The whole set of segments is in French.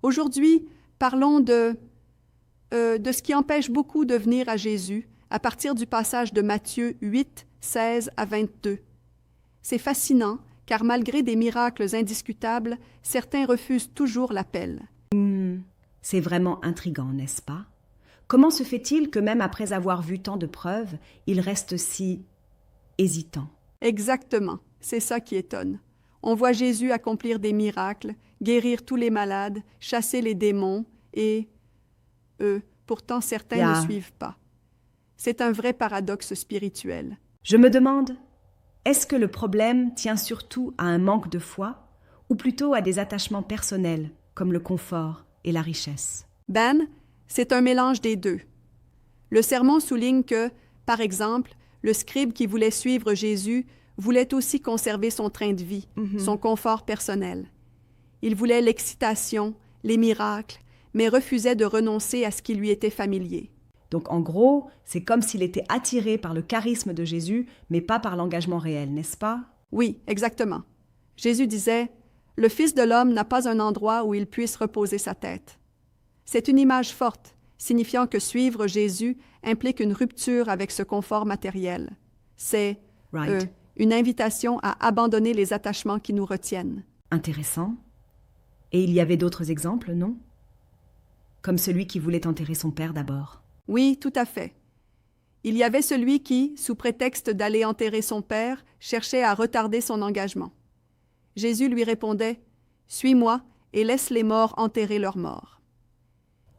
Aujourd'hui, parlons de ce qui empêche beaucoup de venir à Jésus à partir du passage de Matthieu 8, 16 à 22. C'est fascinant, car malgré des miracles indiscutables, certains refusent toujours l'appel. C'est vraiment intriguant, n'est-ce pas? Comment se fait-il que même après avoir vu tant de preuves, il reste si hésitant? Exactement, c'est ça qui étonne. On voit Jésus accomplir des miracles, guérir tous les malades, chasser les démons, et pourtant certains ne suivent pas. C'est un vrai paradoxe spirituel. Je me demande, est-ce que le problème tient surtout à un manque de foi, ou plutôt à des attachements personnels, comme le confort et la richesse? Ben, c'est un mélange des deux. Le sermon souligne que, par exemple, le scribe qui voulait suivre Jésus voulait aussi conserver son train de vie, son confort personnel. Il voulait l'excitation, les miracles, mais refusait de renoncer à ce qui lui était familier. Donc en gros, c'est comme s'il était attiré par le charisme de Jésus, mais pas par l'engagement réel, n'est-ce pas? Oui, exactement. Jésus disait « Le Fils de l'homme n'a pas un endroit où il puisse reposer sa tête ». C'est une image forte, signifiant que suivre Jésus implique une rupture avec ce confort matériel. C'est une invitation à abandonner les attachements qui nous retiennent. Intéressant. Et il y avait d'autres exemples, non? Comme celui qui voulait enterrer son père d'abord. Oui, tout à fait. Il y avait celui qui, sous prétexte d'aller enterrer son père, cherchait à retarder son engagement. Jésus lui répondait « Suis-moi et laisse les morts enterrer leurs morts ».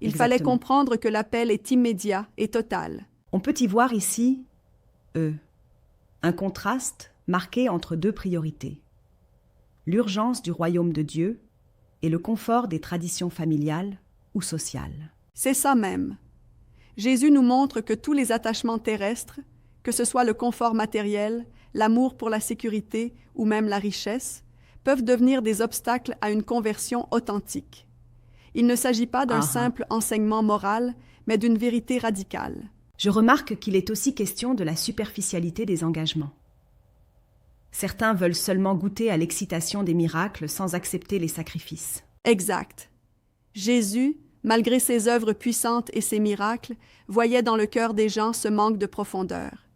Il fallait comprendre que l'appel est immédiat et total. On peut y voir ici un contraste marqué entre deux priorités. L'urgence du royaume de Dieu et le confort des traditions familiales ou sociales. C'est ça même. Jésus nous montre que tous les attachements terrestres, que ce soit le confort matériel, l'amour pour la sécurité ou même la richesse, peuvent devenir des obstacles à une conversion authentique. Il ne s'agit pas d'un simple enseignement moral, mais d'une vérité radicale. Je remarque qu'il est aussi question de la superficialité des engagements. Certains veulent seulement goûter à l'excitation des miracles sans accepter les sacrifices. Exact. Jésus, malgré ses œuvres puissantes et ses miracles, voyait dans le cœur des gens ce manque de profondeur.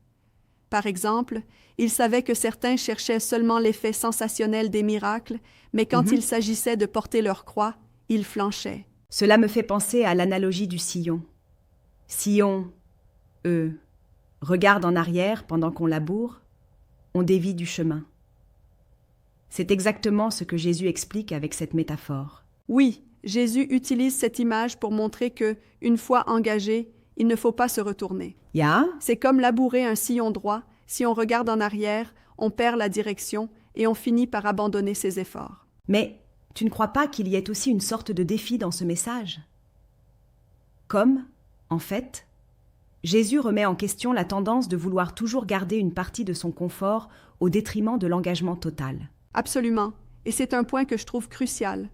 Par exemple, il savait que certains cherchaient seulement l'effet sensationnel des miracles, mais quand il s'agissait de porter leur croix, ils flanchaient. Cela me fait penser à l'analogie du sillon. Si on, regarde en arrière pendant qu'on laboure, on dévie du chemin. C'est exactement ce que Jésus explique avec cette métaphore. Oui, Jésus utilise cette image pour montrer que, une fois engagé, il ne faut pas se retourner. C'est comme labourer un sillon droit. Si on regarde en arrière, on perd la direction et on finit par abandonner ses efforts. Mais tu ne crois pas qu'il y ait aussi une sorte de défi dans ce message? Comme, en fait, Jésus remet en question la tendance de vouloir toujours garder une partie de son confort au détriment de l'engagement total. Absolument, et c'est un point que je trouve crucial.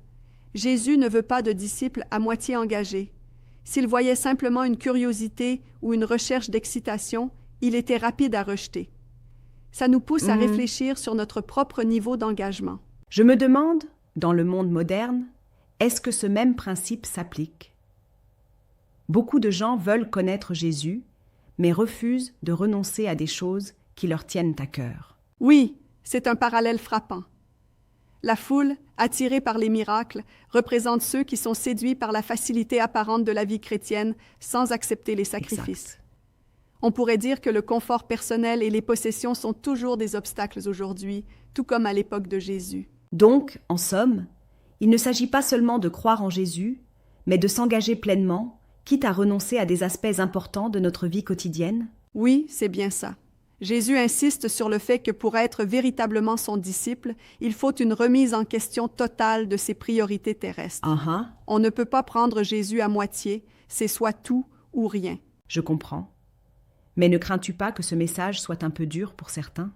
Jésus ne veut pas de disciples à moitié engagés. S'il voyait simplement une curiosité ou une recherche d'excitation, il était rapide à rejeter. Ça nous pousse à réfléchir sur notre propre niveau d'engagement. Je me demande, dans le monde moderne, est-ce que ce même principe s'applique? Beaucoup de gens veulent connaître Jésus, mais refusent de renoncer à des choses qui leur tiennent à cœur. Oui, c'est un parallèle frappant. La foule, attirée par les miracles, représente ceux qui sont séduits par la facilité apparente de la vie chrétienne sans accepter les sacrifices. On pourrait dire que le confort personnel et les possessions sont toujours des obstacles aujourd'hui, tout comme à l'époque de Jésus. Donc, en somme, il ne s'agit pas seulement de croire en Jésus, mais de s'engager pleinement, quitte à renoncer à des aspects importants de notre vie quotidienne? Oui, c'est bien ça. Jésus insiste sur le fait que pour être véritablement son disciple, il faut une remise en question totale de ses priorités terrestres. On ne peut pas prendre Jésus à moitié, c'est soit tout ou rien. Je comprends. Mais ne crains-tu pas que ce message soit un peu dur pour certains?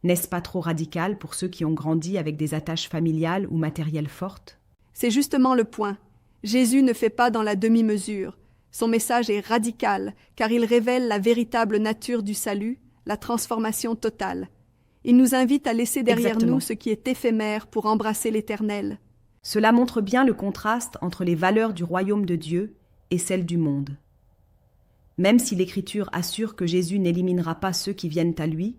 N'est-ce pas trop radical pour ceux qui ont grandi avec des attaches familiales ou matérielles fortes? C'est justement le point. Jésus ne fait pas dans la demi-mesure. Son message est radical, car il révèle la véritable nature du salut, la transformation totale. Il nous invite à laisser derrière nous ce qui est éphémère pour embrasser l'éternel. Cela montre bien le contraste entre les valeurs du royaume de Dieu et celles du monde. Même si l'Écriture assure que Jésus n'éliminera pas ceux qui viennent à lui,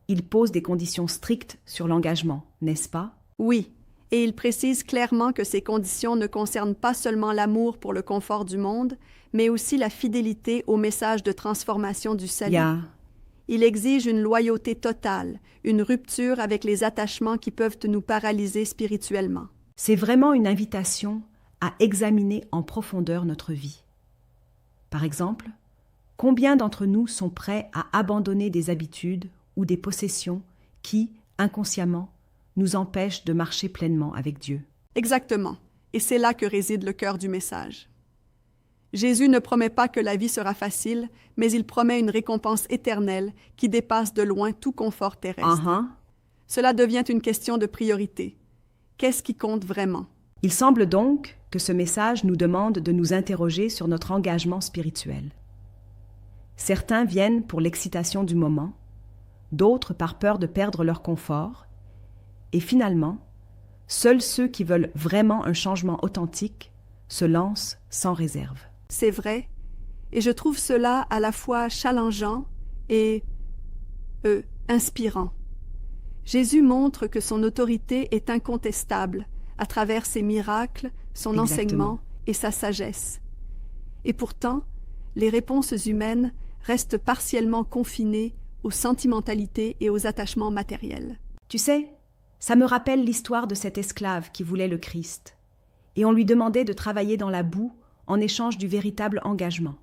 il pose des conditions strictes sur l'engagement, n'est-ce pas? Oui, et il précise clairement que ces conditions ne concernent pas seulement l'amour pour le confort du monde, mais aussi la fidélité au message de transformation du salut. Il exige une loyauté totale, une rupture avec les attachements qui peuvent nous paralyser spirituellement. C'est vraiment une invitation à examiner en profondeur notre vie. Par exemple, combien d'entre nous sont prêts à abandonner des habitudes ou des possessions qui, inconsciemment, nous empêchent de marcher pleinement avec Dieu? Exactement, et c'est là que réside le cœur du message. Jésus ne promet pas que la vie sera facile, mais il promet une récompense éternelle qui dépasse de loin tout confort terrestre. Cela devient une question de priorité. Qu'est-ce qui compte vraiment? Il semble donc que ce message nous demande de nous interroger sur notre engagement spirituel. Certains viennent pour l'excitation du moment, d'autres par peur de perdre leur confort, et finalement, seuls ceux qui veulent vraiment un changement authentique se lancent sans réserve. C'est vrai, et je trouve cela à la fois challengeant et inspirant. Jésus montre que son autorité est incontestable à travers ses miracles, son enseignement et sa sagesse. Et pourtant, les réponses humaines restent partiellement confinées aux sentimentalités et aux attachements matériels. Tu sais, ça me rappelle l'histoire de cet esclave qui voulait le Christ, et on lui demandait de travailler dans la boue en échange du véritable engagement.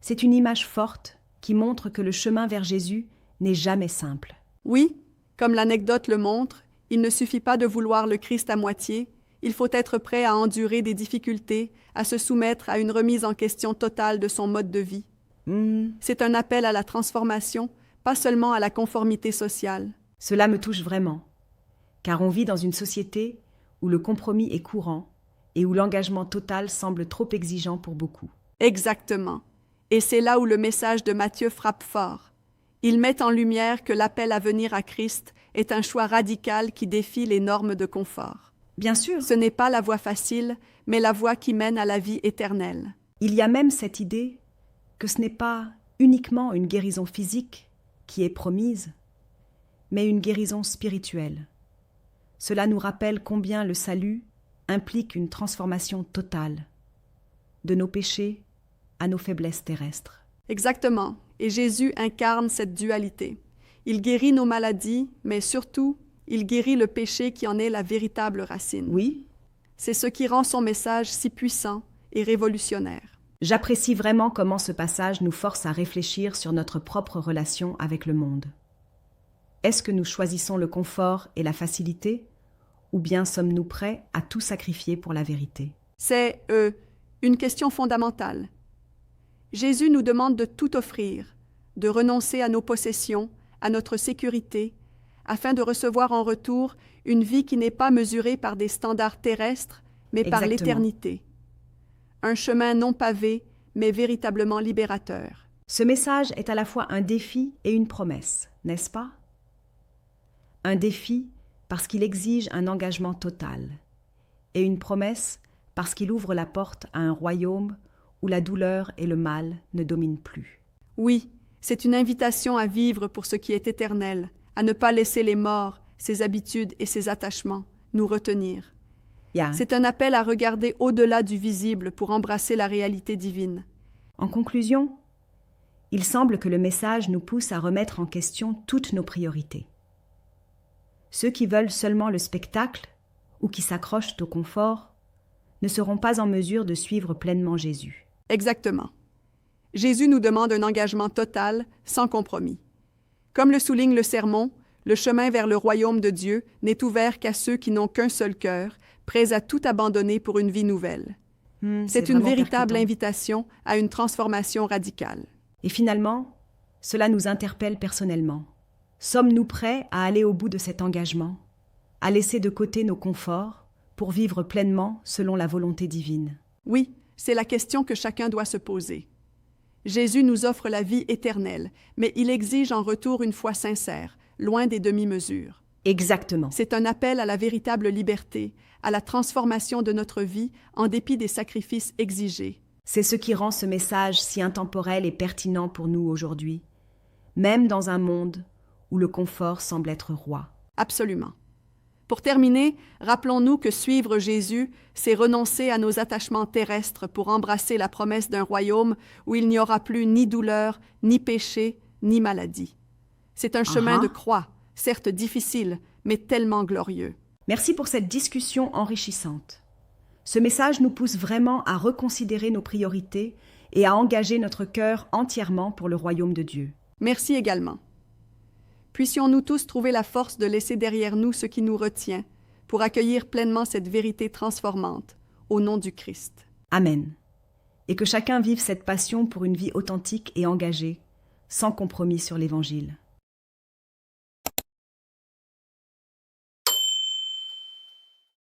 C'est une image forte qui montre que le chemin vers Jésus n'est jamais simple. Oui, comme l'anecdote le montre, il ne suffit pas de vouloir le Christ à moitié, il faut être prêt à endurer des difficultés, à se soumettre à une remise en question totale de son mode de vie. C'est un appel à la transformation, pas seulement à la conformité sociale. Cela me touche vraiment, car on vit dans une société où le compromis est courant et où l'engagement total semble trop exigeant pour beaucoup. Exactement. Et c'est là où le message de Matthieu frappe fort. Il met en lumière que l'appel à venir à Christ est un choix radical qui défie les normes de confort. Bien sûr. Ce n'est pas la voie facile, mais la voie qui mène à la vie éternelle. Il y a même cette idée que ce n'est pas uniquement une guérison physique qui est promise, mais une guérison spirituelle. Cela nous rappelle combien le salut implique une transformation totale, de nos péchés à nos faiblesses terrestres. Exactement, et Jésus incarne cette dualité. Il guérit nos maladies, mais surtout, il guérit le péché qui en est la véritable racine. Oui. C'est ce qui rend son message si puissant et révolutionnaire. J'apprécie vraiment comment ce passage nous force à réfléchir sur notre propre relation avec le monde. Est-ce que nous choisissons le confort et la facilité, ou bien sommes-nous prêts à tout sacrifier pour la vérité? C'est une question fondamentale. Jésus nous demande de tout offrir, de renoncer à nos possessions, à notre sécurité, afin de recevoir en retour une vie qui n'est pas mesurée par des standards terrestres, mais par l'éternité. Un chemin non pavé, mais véritablement libérateur. Ce message est à la fois un défi et une promesse, n'est-ce pas? Un défi parce qu'il exige un engagement total, et une promesse parce qu'il ouvre la porte à un royaume où la douleur et le mal ne dominent plus. Oui, c'est une invitation à vivre pour ce qui est éternel, à ne pas laisser les morts, ses habitudes et ses attachements nous retenir. C'est un appel à regarder au-delà du visible pour embrasser la réalité divine. En conclusion, il semble que le message nous pousse à remettre en question toutes nos priorités. Ceux qui veulent seulement le spectacle ou qui s'accrochent au confort ne seront pas en mesure de suivre pleinement Jésus. Exactement. Jésus nous demande un engagement total, sans compromis. Comme le souligne le sermon, le chemin vers le royaume de Dieu n'est ouvert qu'à ceux qui n'ont qu'un seul cœur, prêts à tout abandonner pour une vie nouvelle. C'est une véritable invitation à une transformation radicale. Et finalement, cela nous interpelle personnellement. Sommes-nous prêts à aller au bout de cet engagement, à laisser de côté nos conforts pour vivre pleinement selon la volonté divine? Oui, c'est la question que chacun doit se poser. Jésus nous offre la vie éternelle, mais il exige en retour une foi sincère, loin des demi-mesures. Exactement. C'est un appel à la véritable liberté, à la transformation de notre vie en dépit des sacrifices exigés. C'est ce qui rend ce message si intemporel et pertinent pour nous aujourd'hui, même dans un monde où le confort semble être roi. Absolument. Pour terminer, rappelons-nous que suivre Jésus, c'est renoncer à nos attachements terrestres pour embrasser la promesse d'un royaume où il n'y aura plus ni douleur, ni péché, ni maladie. C'est un chemin de croix, certes difficile, mais tellement glorieux. Merci pour cette discussion enrichissante. Ce message nous pousse vraiment à reconsidérer nos priorités et à engager notre cœur entièrement pour le royaume de Dieu. Merci également. Puissions-nous tous trouver la force de laisser derrière nous ce qui nous retient pour accueillir pleinement cette vérité transformante, au nom du Christ. Amen. Et que chacun vive cette passion pour une vie authentique et engagée, sans compromis sur l'Évangile.